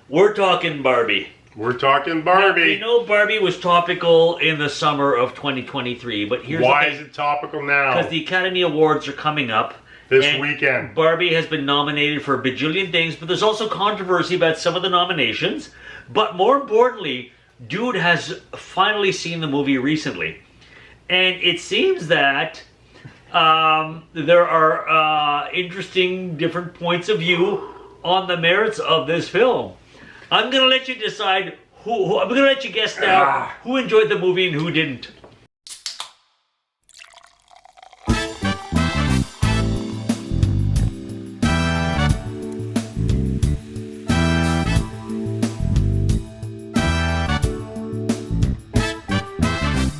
We're talking Barbie. We're talking Barbie. Now, you know Barbie was topical in the summer of 2023, but here's why is it topical now? Because the Academy Awards are coming up. This weekend. Barbie has been nominated for a bajillion things, but there's also controversy about some of the nominations. But more importantly, Dood has finally seen the movie recently. And it seems that there are interesting different points of view on the merits of this film. I'm going to let you decide I'm going to let you guess now who enjoyed the movie and who didn't.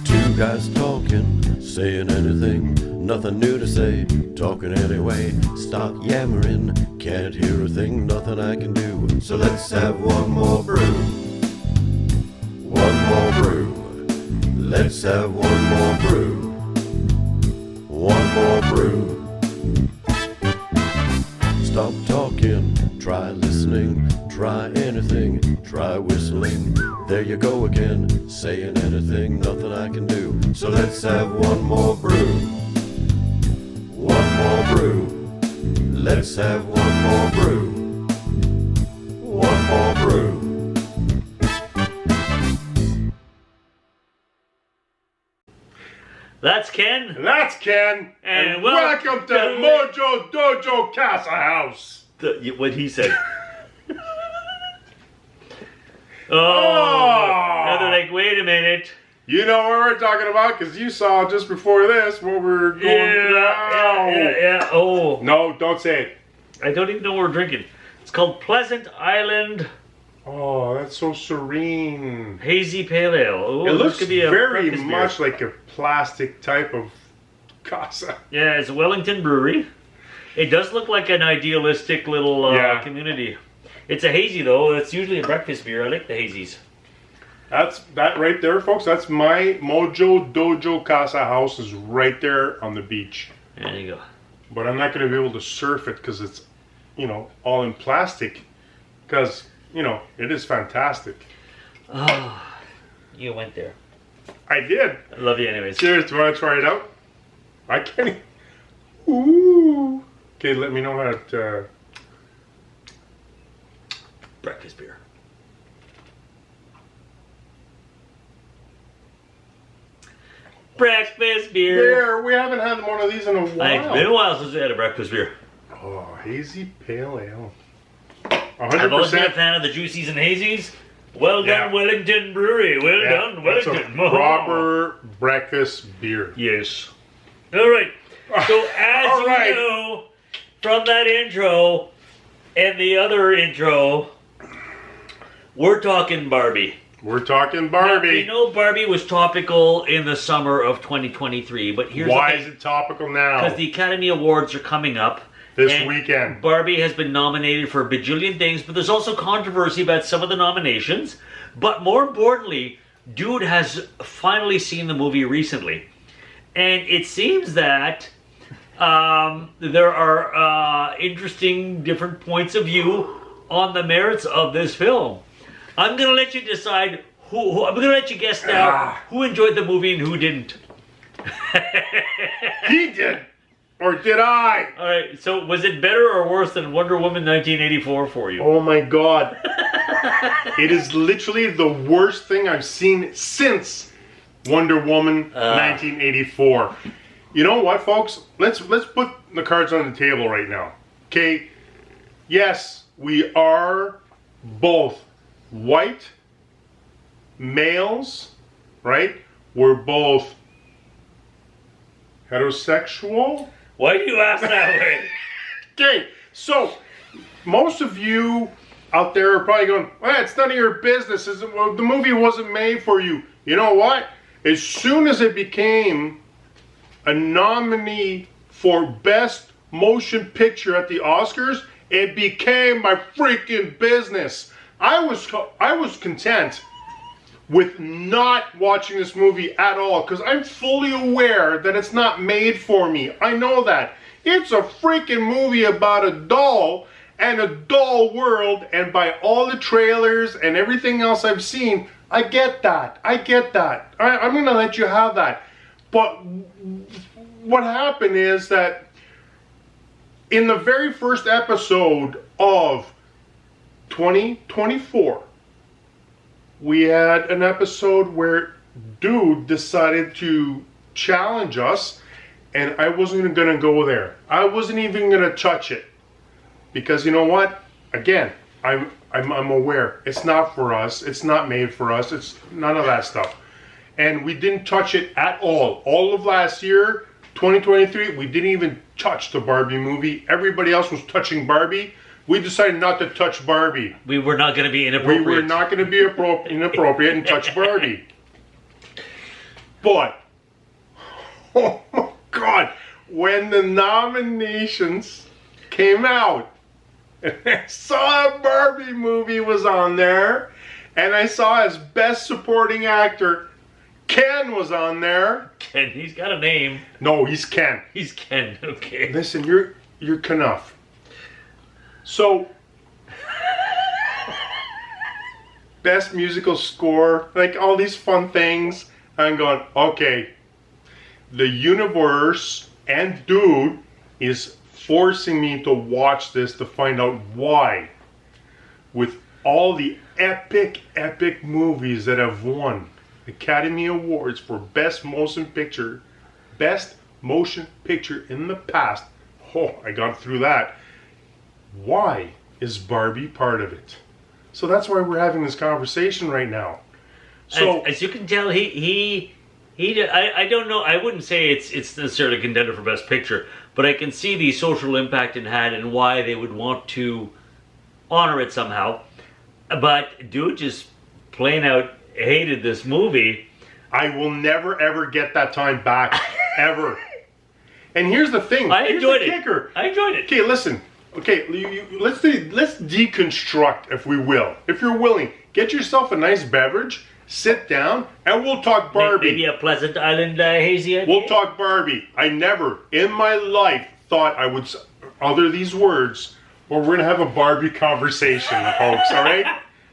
Two guys talking, saying anything, nothing new to say, talking anyway. Stop yammering, can't hear a thing, nothing I can do. So let's have one more brew. One more brew. Let's have one more brew. One more brew. Stop talking, try listening, try anything, try whistling. There you go again, saying anything, nothing I can do. So let's have one more brew. One more brew. Let's have one more brew. One more brew. That's Ken. That's Ken. And welcome to Mojo Dojo Casa House. What he said. Oh. Now they're like, wait a minute. You know what we're talking about because you saw just before this what we're going through. Yeah. Oh. No, don't say it. I don't even know what we're drinking. It's called Pleasant Island Oh, that's so serene. Hazy Pale Ale. Oh, It looks this could be a very breakfast much beer. like a plastic type of casa. Yeah, it's a Wellington Brewery. It does look like an idealistic little community. It's a hazy though. It's usually a breakfast beer. I like the hazies. That's that right there, folks. That's my Mojo Dojo Casa House is right there on the beach. There you go. But I'm not going to be able to surf it because it's, all in plastic. Because, it is fantastic. Oh, you went there. I did. I love you anyways. Cheers. Do you want to try it out? I can't. Ooh. Okay, let me know how it. Breakfast beer. Breakfast beer. There, we haven't had one of these in a while. It's been a while since we had a breakfast beer. Oh, hazy pale ale. I've always been a 100%. fan of the juicies and hazies. Well Yeah. done, Wellington Brewery. Well done, That's Wellington. a proper breakfast beer. Yes. All right. So as All you right. know from that intro and the other intro, we're talking Barbie. We're talking Now, Barbie. you know Barbie was topical in the summer of 2023, but here's Why the is thing. it topical now? Because the Academy Awards are coming up. This and weekend. Barbie has been nominated for a bajillion things, but there's also controversy about some of the nominations. But more importantly, Dood has finally seen the movie recently. And it seems that there are interesting different points of view on the merits of this film. I'm going to let you decide I'm going to let you guess now who enjoyed the movie and who didn't. He did. Or did I? All right, so was it better or worse than Wonder Woman 1984 for you? Oh my god. It is literally the worst thing I've seen since Wonder Woman 1984. You know what, folks? Let's put the cards on the table right now. Okay? Yes, we are both white males, right? We're both heterosexual. Why do you ask that way? Okay, so most of you out there are probably going, well, it's none of your business. Well, the movie wasn't made for you. You know what? As soon as it became a nominee for Best Motion Picture at the Oscars, it became my freaking business. I was content with not watching this movie at all because I'm fully aware that it's not made for me. I know that. It's a freaking movie about a doll and a dull world, and by all the trailers and everything else I've seen, I get that. I'm going to let you have that. But what happened is that in the very first episode of 2024, we had an episode where Dood decided to challenge us, and I wasn't even going to go there. I wasn't even going to touch it. Because you know what? Again, I'm aware. It's not for us. It's not made for us. It's none of that stuff. And we didn't touch it at all. All of last year, 2023, we didn't even touch the Barbie movie. Everybody else was touching Barbie. We decided not to touch Barbie. We were not going to be inappropriate. We were not going to be inappropriate and touch Barbie. But, oh my God, when the nominations came out, and I saw a Barbie movie was on there, and I saw as Best Supporting Actor, Ken was on there. Ken, he's got a name. No, he's Ken. He's Ken, okay. Listen, you're Knuff. So, Best Musical Score, like all these fun things. I'm going, okay, the universe and Dood is forcing me to watch this to find out why, with all the epic movies that have won Academy Awards for Best Motion Picture in the past. Oh, I got through that. Why is Barbie part of it? So that's why we're having this conversation right now. So as you can tell, I don't know. I wouldn't say it's necessarily a contender for Best Picture, but I can see the social impact it had and why they would want to honor it somehow. But Dude just plain out hated this movie. I will never ever get that time back, ever. And here's the thing. I enjoyed it. Kicker. I enjoyed it. Okay, listen. Okay, let's deconstruct, if we will. If you're willing, get yourself a nice beverage, sit down, and we'll talk Barbie. Maybe a Pleasant Island Hazy IPA? We'll talk Barbie. I never in my life thought I would utter these words, but we're going to have a Barbie conversation, folks, all right?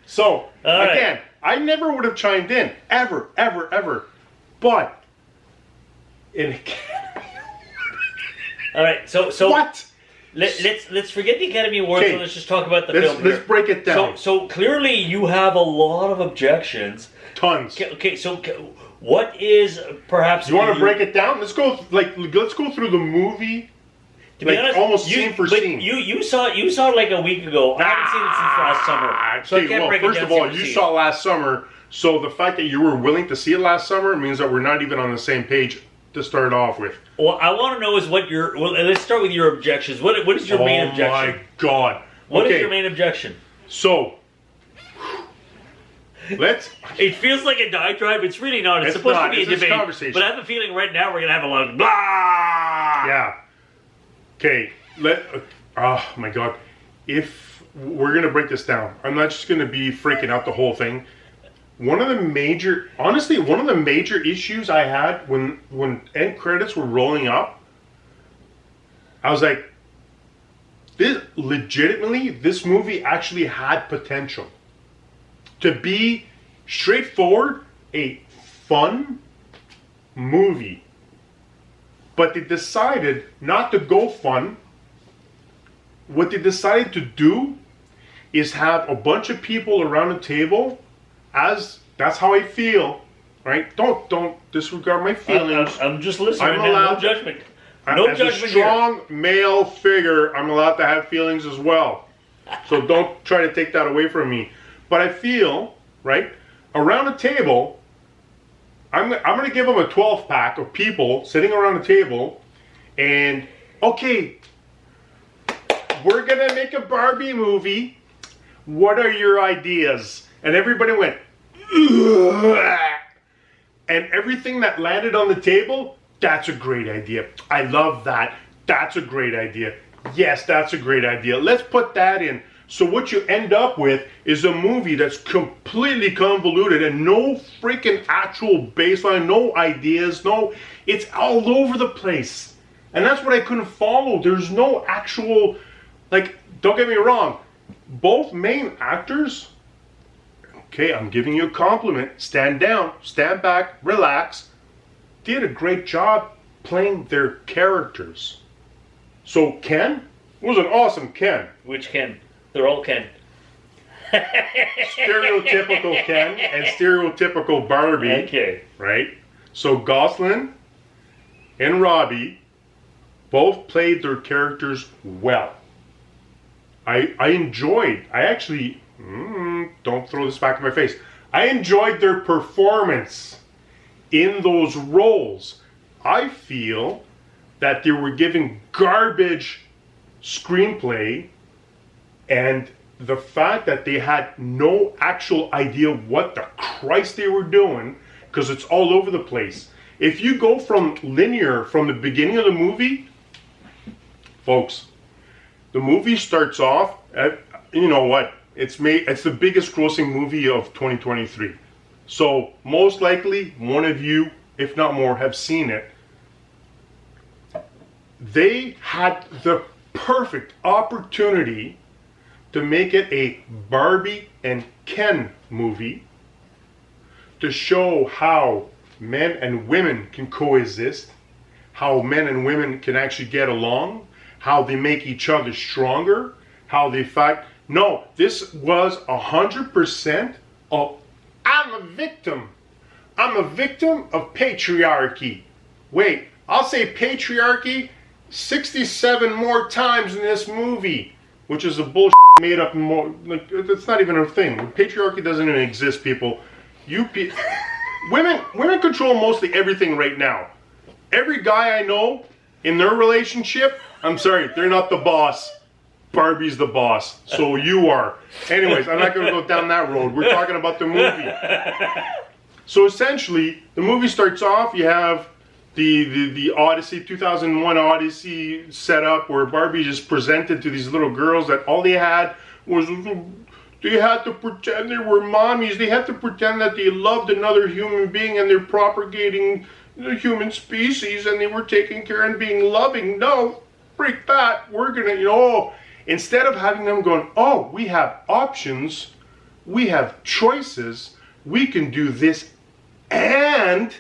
So, again, I never would have chimed in, ever. But, all right, so what? Let's forget the Academy Awards and let's just talk about the film. Let's break it down. So clearly you have a lot of objections. Tons. Okay, so what is perhaps... You want to break it down? Let's go through the movie. To be honest, almost scene for scene. You saw it like a week ago. I haven't seen it since last summer. So I can't break it down. First of all, you saw it last summer, so the fact that you were willing to see it last summer means that we're not even on the same page to start off with. Well, I want to know is what your... Well, let's start with your objections. What is your main objection? Oh my God. What is your main objection? So, It feels like a diatribe. It's really not. It's supposed to be a debate. Conversation. But I have a feeling right now we're going to have a lot of blah. Yeah. Okay. Oh my God. If we're going to break this down, I'm not just going to be freaking out the whole thing. One of the major issues I had when end credits were rolling up, I was like, this movie actually had potential to be straightforward, a fun movie. But they decided not to go fun. What they decided to do is have a bunch of people around the table, that's how I feel, right? Don't disregard my feelings. I'm just listening. No judgment. No judgment. As a strong male figure, I'm allowed to have feelings as well. So don't try to take that away from me. But I feel, right, around a table, I'm going to give them a 12-pack of people sitting around a table, and, okay, we're going to make a Barbie movie. What are your ideas? And everybody went, ugh. And everything that landed on the table, that's a great idea. I love that. That's a great idea. Yes, that's a great idea. Let's put that in. So what you end up with is a movie that's completely convoluted and no freaking actual baseline, no ideas, it's all over the place. And that's what I couldn't follow. There's no actual, don't get me wrong, both main actors, okay, I'm giving you a compliment, stand down, stand back, relax, did a great job playing their characters. So Ken was an awesome Ken. Which Ken? They're all Ken. Stereotypical Ken and stereotypical Barbie. Okay. Right? So Gosling and Robbie both played their characters well. I actually, don't throw this back in my face. I enjoyed their performance in those roles. I feel that they were giving garbage screenplay, and the fact that they had no actual idea what the Christ they were doing, because it's all over the place. If you go from linear, from the beginning of the movie, folks, the movie starts off at, you know what, it's the biggest grossing movie of 2023. So most likely one of you, if not more, have seen it. They had the perfect opportunity to make it a Barbie and Ken movie, to show how men and women can coexist, how men and women can actually get along, how they make each other stronger, how they fight. No, this was 100% of, I'm a victim. I'm a victim of patriarchy. Wait, I'll say patriarchy 67 more times in this movie, which is a bullshit made up. Like, it's not even a thing. Patriarchy doesn't even exist, people. Women control mostly everything right now. Every guy I know in their relationship, I'm sorry, they're not the boss. Barbie's the boss, so you are. Anyways, I'm not going to go down that road. We're talking about the movie. So essentially, the movie starts off, you have the Odyssey, 2001 Odyssey set up, where Barbie is presented to these little girls that all they had was, they had to pretend they were mommies. They had to pretend that they loved another human being and they're propagating the human species and they were taking care and being loving. No, freak that. We're going to, instead of having them going, oh, we have options, we have choices, we can do this and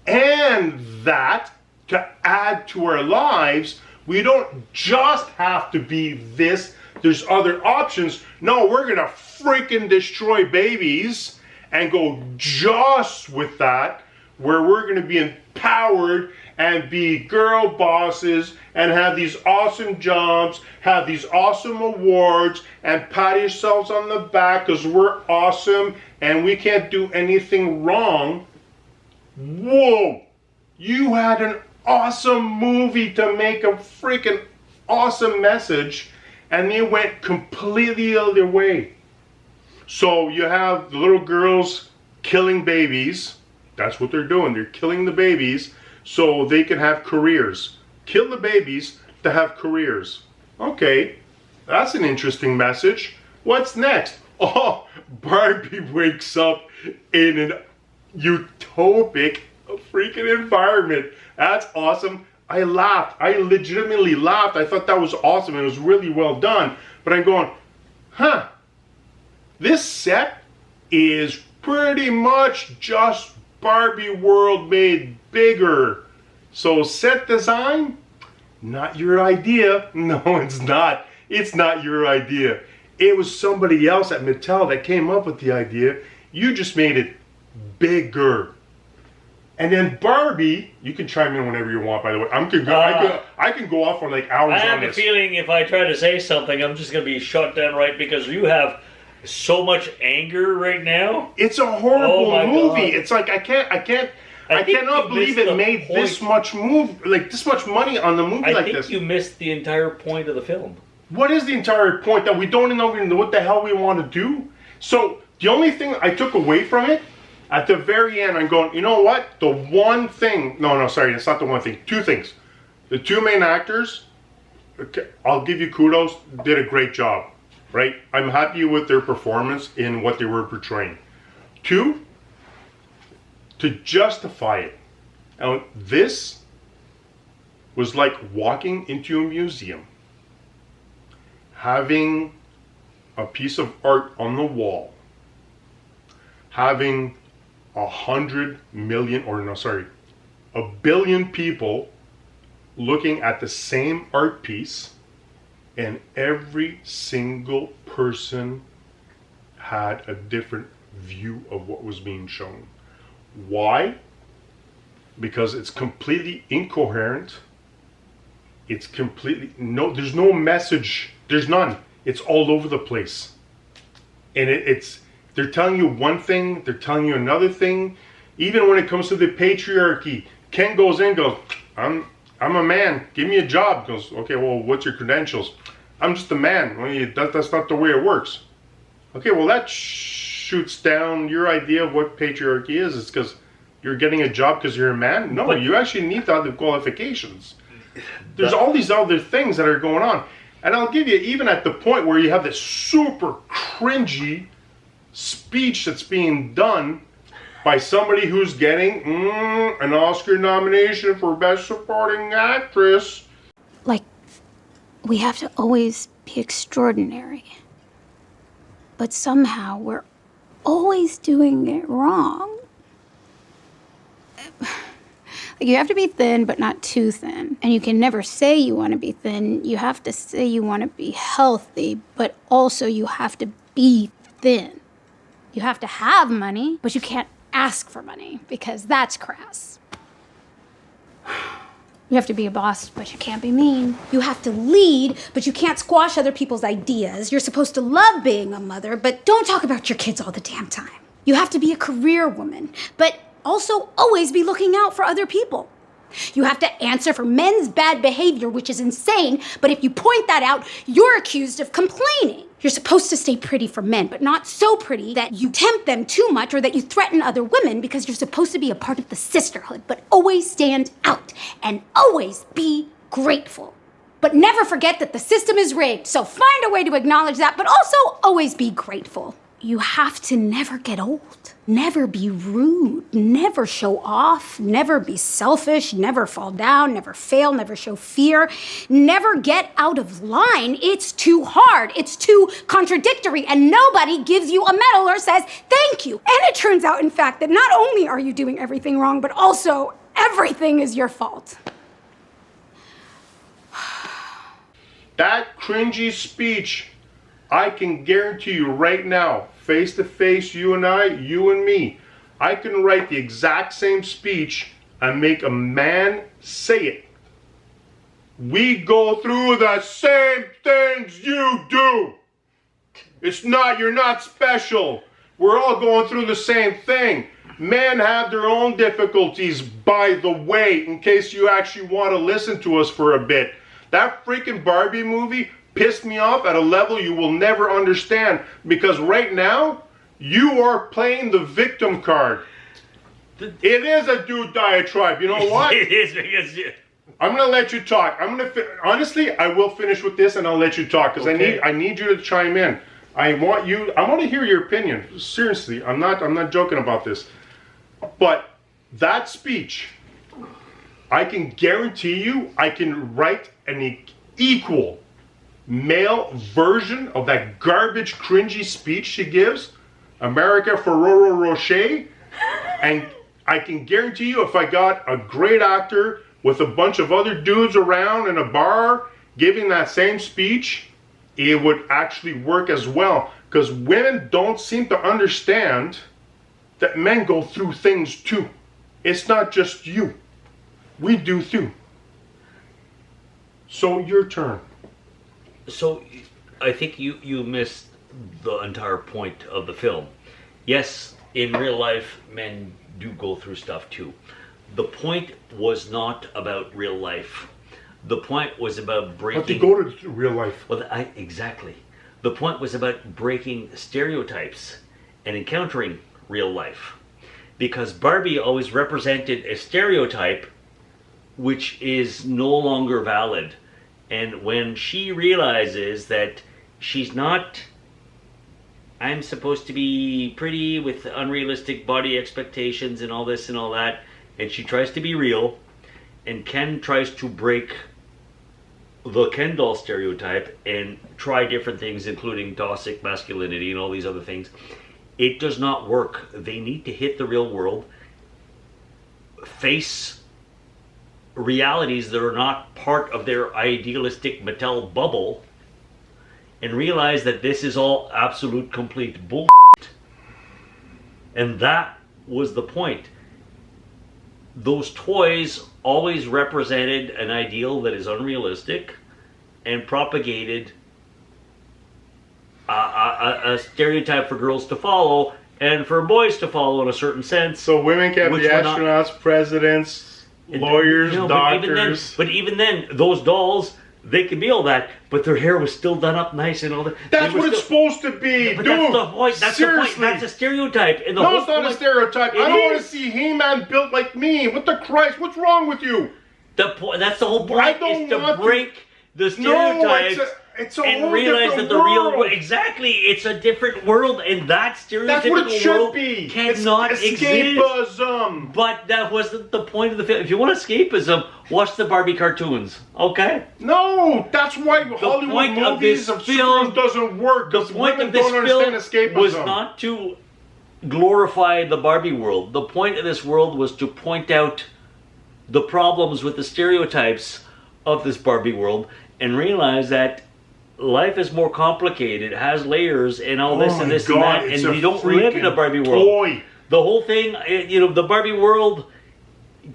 that to add to our lives. We don't just have to be this. There's other options. No, we're going to freaking destroy babies and go just with that, where we're going to be empowered and be girl bosses and have these awesome jobs, have these awesome awards, and pat yourselves on the back because we're awesome and we can't do anything wrong. Whoa! You had an awesome movie to make a freaking awesome message, and they went completely the other way. So you have the little girls killing babies. That's what they're doing. They're killing the babies so they can have careers. Kill the babies to have careers. Okay, that's an interesting message. What's next? Oh, Barbie wakes up in an utopic freaking environment. That's awesome. I laughed. I legitimately laughed. I thought that was awesome. It was really well done. But I'm going, this set is pretty much just Barbie world made bigger. So set design, not your idea. No, it's not. It's not your idea. It was somebody else at Mattel that came up with the idea. You just made it bigger. And then Barbie, you can chime in whenever you want, by the way. I can go off for like hours on this. I have a feeling if I try to say something, I'm just going to be shut down, right? Because you have so much anger right now. It's a horrible movie. God. It's like I cannot believe it made this much this much money on the movie like this. I think you missed the entire point of the film. What is the entire point? That we don't even know what the hell we want to do? So the only thing I took away from it, at the very end, I'm going, you know what? The one thing, no, sorry, it's not the one thing. Two things. The two main actors, okay, I'll give you kudos, did a great job, right? I'm happy with their performance in what they were portraying. Two, to justify it. Now, this was like walking into a museum, having a piece of art on the wall, having 1 billion people looking at the same art piece, and every single person had a different view of what was being shown. Why? Because it's completely incoherent. It's completely, there's no message. There's none. It's all over the place. And they're telling you one thing, they're telling you another thing. Even when it comes to the patriarchy, Ken goes in, goes, I'm a man, give me a job. Goes, okay, well, what's your credentials? I'm just a man. Well, that's not the way it works. Okay, well, that shoots down your idea of what patriarchy is. It's because you're getting a job because you're a man? No, you actually need to have the qualifications. There's all these other things that are going on. And I'll give you, even at the point where you have this super cringy speech that's being done by somebody who's getting an Oscar nomination for Best Supporting Actress. Like, we have to always be extraordinary. But somehow we're always doing it wrong. Like, you have to be thin, but not too thin. And you can never say you want to be thin. You have to say you want to be healthy, but also you have to be thin. You have to have money, but you can't ask for money, because that's crass. You have to be a boss, but you can't be mean. You have to lead, but you can't squash other people's ideas. You're supposed to love being a mother, but don't talk about your kids all the damn time. You have to be a career woman, but also always be looking out for other people. You have to answer for men's bad behavior, which is insane, but if you point that out, you're accused of complaining. You're supposed to stay pretty for men, but not so pretty that you tempt them too much or that you threaten other women, because you're supposed to be a part of the sisterhood, but always stand out and always be grateful. But never forget that the system is rigged, so find a way to acknowledge that, but also always be grateful. You have to never get old, never be rude, never show off, never be selfish, never fall down, never fail, never show fear, never get out of line. It's too hard, it's too contradictory, and nobody gives you a medal or says thank you. And it turns out, in fact, that not only are you doing everything wrong, but also everything is your fault. That cringy speech, I can guarantee you right now, face to face, you and I, you and me, I can write the exact same speech and make a man say it. We go through the same things you do. You're not special. We're all going through the same thing. Men have their own difficulties, by the way, in case you actually want to listen to us for a bit. That freaking Barbie movie pissed me off at a level you will never understand, because right now you are playing the victim card. It is a Dood Diatribe. You know what? It is, because I'm gonna let you talk. Honestly, I will finish with this and I'll let you talk, because Okay. I need you to chime in. I want to hear your opinion. Seriously, I'm not joking about this. But that speech, I can guarantee you, I can write an equal male version of that garbage, cringy speech she gives, America Ferrero Rocher, and I can guarantee you, if I got a great actor with a bunch of other dudes around in a bar giving that same speech, it would actually work as well. Because women don't seem to understand that men go through things too. It's not just you. We do too. So your turn. So, I think you missed the entire point of the film. Yes, in real life, men do go through stuff too. The point was not about real life. The point was about breaking... But they go to real life. Well, exactly. The point was about breaking stereotypes and encountering real life. Because Barbie always represented a stereotype which is no longer valid. And when she realizes that she's not, I'm supposed to be pretty with unrealistic body expectations and all this and all that, and she tries to be real, and Ken tries to break the Ken doll stereotype and try different things, including toxic masculinity and all these other things, it does not work. They need to hit the real world, face realities that are not part of their idealistic Mattel bubble, and realize that this is all absolute complete bullshit. And that was the point. Those toys always represented an ideal that is unrealistic and propagated a stereotype for girls to follow and for boys to follow in a certain sense. So women can't be which were not- astronauts, presidents, lawyers, You know, doctors. But even then, those dolls, they could be all that, but their hair was still done up nice and all that. That's what it's supposed to be, But dude. that's the point. That's seriously. the point. That's a stereotype. And the No, whole it's not a point- stereotype. It I don't want to is. see He-Man built like me. What the Christ? What's wrong with you? That's the whole point. I don't is to want to- break the No, stereotypes. it's a and whole realize different that the real world. world, exactly, it's a different world, and that stereotypical That's what it should world be. cannot It's exist. escapism. But that wasn't the point of the film. If you want escapism, watch the Barbie cartoons, okay? No, that's why Hollywood point of movies this of film- superheroes doesn't work. The Because point women of this don't understand film escapism. was not to glorify the Barbie world. The point of this world was to point out the problems with the stereotypes of this Barbie world and realize that life is more complicated, it has layers and all this Oh and my this God, and that, it's and a you don't live in a freaking Barbie world. toy. The whole thing, the Barbie world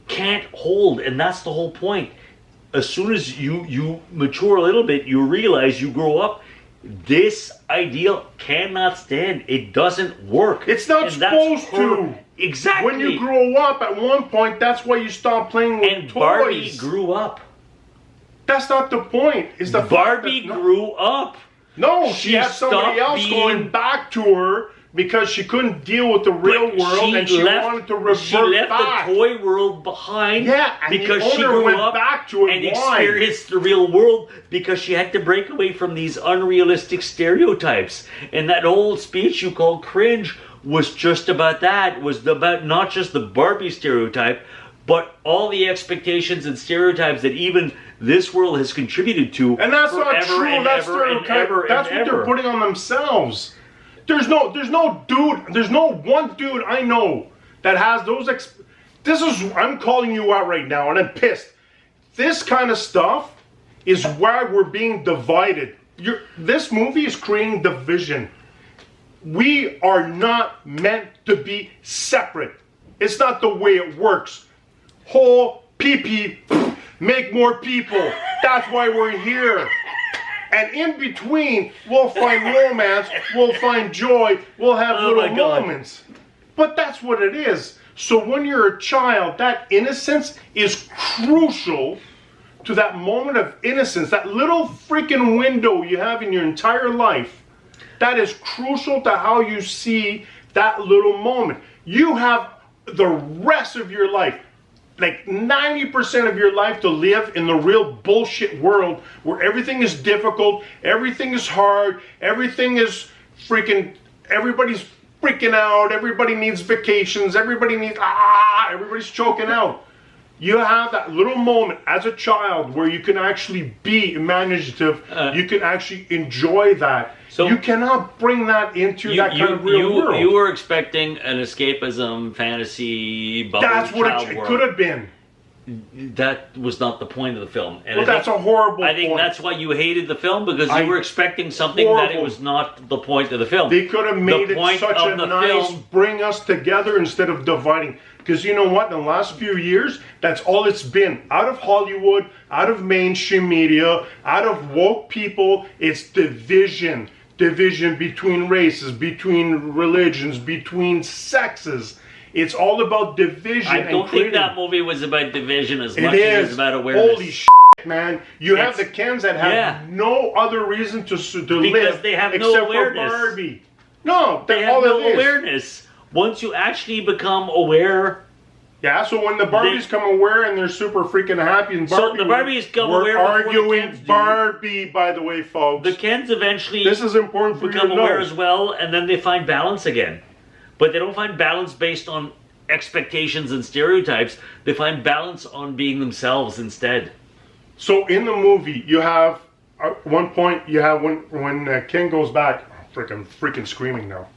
can't hold, and that's the whole point. As soon as you mature a little bit, you realize, you grow up, this ideal cannot stand. It doesn't work. It's not And that's supposed to. her- Exactly. When you grow up, at one point, that's why you stop playing with and toys. Barbie grew up. That's not the point. It's the Barbie fact that, grew up. No, she had somebody stopped else being- going back to her because she couldn't deal with the real But world and she wanted to revert She left back. the toy world behind. Yeah, and the because she owner grew went up back to it. and Why? experienced the real world because she had to break away from these unrealistic stereotypes. And that old speech you called cringe was just about that. Was about not just the Barbie stereotype, but all the expectations and stereotypes that even this world has contributed to. And that's not forever true. and That's ever and stereotype. ever That's and what ever. they're putting on themselves. There's no one dude I know that has those. I'm calling you out right now, and I'm pissed. This kind of stuff is why we're being divided. This movie is creating division. We are not meant to be separate. It's not the way it works. Whole pee-pee, make more people. That's why we're here. And in between, we'll find romance, we'll find joy, we'll have Oh little my God. moments. But that's what it is. So when you're a child, that innocence is crucial to that moment of innocence, that little freaking window you have in your entire life. That is crucial to how you see that little moment. You have the rest of your life, like 90% of your life, to live in the real bullshit world where everything is difficult, everything is hard, everything is everybody's freaking out, everybody needs vacations, everybody's choking out. You have that little moment as a child where you can actually be imaginative, you can actually enjoy that. So you cannot bring that into that kind of real world. You were expecting an escapism, fantasy, bubble, That's what child it world. could have been. That was not the point of the film. And Well, that's a horrible I think point. that's why you hated the film, because you I- were expecting something that it horrible. was not the point of the film. They could have made The it point such of a the nice film- bring us together instead of dividing. Because you know what? In the last few years, that's all it's been. Out of Hollywood, out of mainstream media, out of woke people, it's division. Division between races, between religions, between sexes. It's all about division. I and don't think creating- that movie was about division as It much as it is. was about awareness. Holy shit, man. You have It's- the Kens that have yeah. no other reason to live they have no except awareness. for Barbie. No, They that's have all no it is. awareness. Once you actually become aware, Yeah, so when the Barbies come aware and they're super freaking happy and So Barbie, the Barbies come we're aware before the arguing Kens do. Barbie, by the way, folks. the Kens eventually This is important for you become to know. aware as well, and then they find balance again. But they don't find balance based on expectations and stereotypes. They find balance on being themselves instead. So in the movie, you have at one point you have when Ken goes back, freaking screaming now.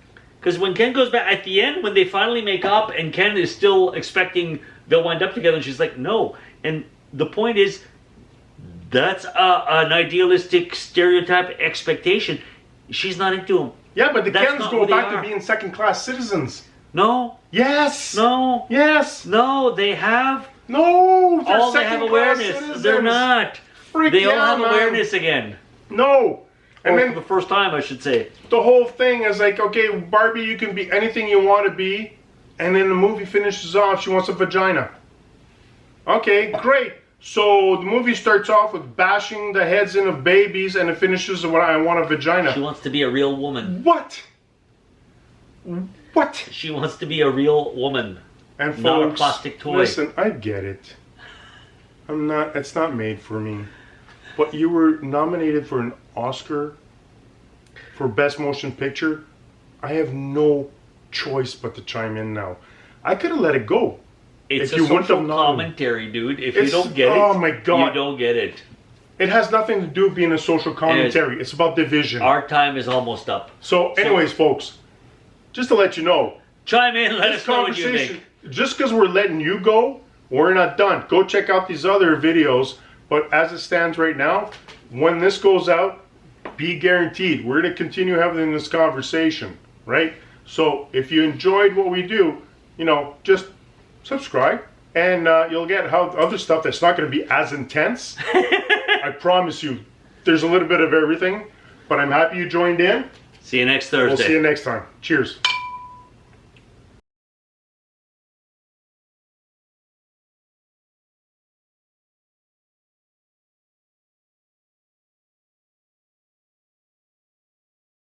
Because when Ken goes back at the end, when they finally make up, and Ken is still expecting they'll wind up together, and she's like, no. And the point is, that's an idealistic stereotype expectation. She's not into him. Yeah, but the That's Kens not go who they back to are. being second-class citizens. No, Yes. no, Yes. no. They have No. They're all. They have second-class awareness. citizens. They're not. Freak They all yeah, have man. awareness again. No. And Or then for the first time, I should say. the whole thing is like, okay, Barbie, you can be anything you want to be, and then the movie finishes off, she wants a vagina. Okay, great. So the movie starts off with bashing the heads in of babies, and it finishes with I want a vagina. She wants to be a real woman. What? What? She wants to be a real woman. And folks, Not a plastic toy. listen, I get it. It's not made for me. But you were nominated for an Oscar for Best Motion Picture. I have no choice but to chime in now. I could have let it go. It's If a you wouldn't social have known- commentary, dude. If you It's- don't get it, oh my God. you don't get it. It has nothing to do with being a social commentary. It's about division. Our time is almost up. So anyways, folks, just to let you know, Chime in, let this us know what you conversation, think. just because we're letting you go, we're not done. Go check out these other videos. But as it stands right now, when this goes out, be guaranteed we're going to continue having this conversation, right? So if you enjoyed what we do, just subscribe, and you'll get other stuff that's not going to be as intense. I promise you, there's a little bit of everything. But I'm happy you joined in. See you next Thursday. We'll see you next time. Cheers.